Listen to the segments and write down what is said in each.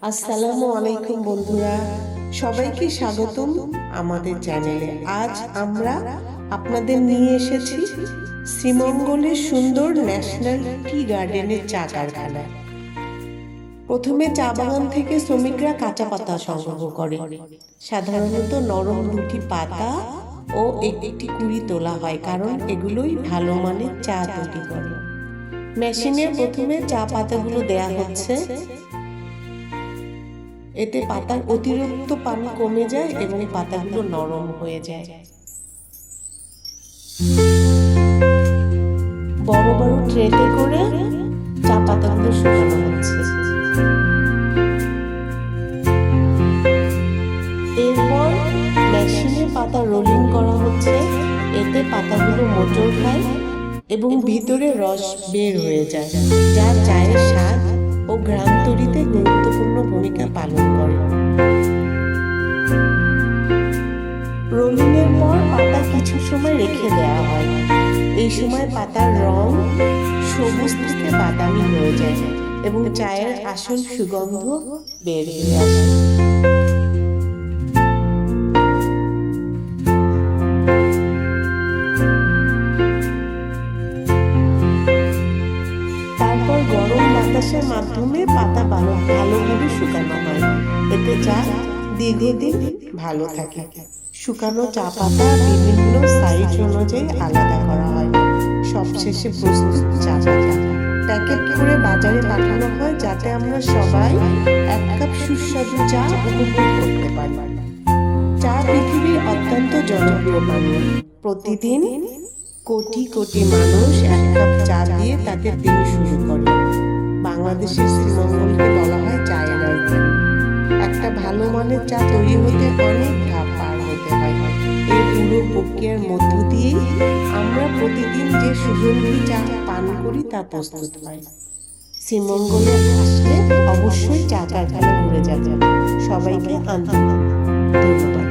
আসসালামু আলাইকুম বন্ধুরা, সবাইকে স্বাগতম আমাদের চ্যানেলে। আজ আমরা আপনাদের নিয়ে এসেছি শ্রীমঙ্গলের সুন্দর ন্যাশনাল টি গার্ডেনের চা কারখানা। প্রথমে চা বাগান থেকে শ্রমিকরা কাঁচা পাতা সংগ্রহ করে। সাধারণত নরম দুটি পাতা ও একটি কুড়ি তোলা হয়, কারণ এগুলোই ভালো মানের চা তৈরি করে। মেশিনে প্রথমে চা পাতাগুলো দেয়া হচ্ছে। এতে পাতার অতিরিক্ত পানি কমে যায় এবং পাতাগুলো নরম হয়ে যায়। বড় বড় ট্রেতে করে চা পাতাগুলো শুকানো হচ্ছে। এরপর মেশিনে পাতা রোলিং করা হচ্ছে। এতে পাতাগুলো মোচড় খায় এবং ভিতরে রস বের হয়ে যায়, যা চায়ের স্বাদ ও ঘ্রাণ তৈরিতে গুরুত্বপূর্ণ ভূমিকা পালন করে। রোলিংয়ের পর পাতা কিছু সময় রেখে দেওয়া হয়। এই সময় পাতার রং সবুজ থেকে বাদামি হয়ে যায় এবং চায়ের আসল সুগন্ধ বের হয়ে আসে। তারপর গরম বাতাসের মাধ্যমে পাতা ভালোভাবে শুকানো হয়। এতে চা দীর্ঘদিন ভালো থাকে। শুকানো চা পাতা বিভিন্ন সাইজ অনুযায়ী আলাদা করা হয়। সবশেষে প্রস্তুত চা পাতা প্যাকেট করে বাজারে পাঠানো হয়, যাতে আমরা সবাই এক কাপ সুস্বাদু চা উপভোগ করতে পারি। চা পৃথিবীর অত্যন্ত জনপ্রিয় পানীয়। প্রতিদিন কোটি কোটি মানুষ এক কাপ চা দিয়ে তাদের দিন শুরু করে। বাংলাদেশের শ্রীমঙ্গলকে বলা হয় চায়ের রাজধানী। একটা ভালো মানের চা তৈরি হতে অনেক ধাপ পার হতে হয়। এই পুরো প্রক্রিয়ার মধ্য দিয়েই আমরা প্রতিদিন যে সুগন্ধি চা পান করি তা প্রস্তুত হয়। শ্রীমঙ্গলে আসলে অবশ্যই চা কারখানা ঘুরে যাবেন। সবাইকে আন্তরিক ধন্যবাদ।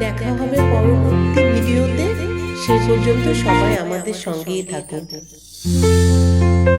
দেখা হবে পরবর্তী ভিডিওতে। সে পর্যন্ত সবাই আমাদের সঙ্গেই থাকুন।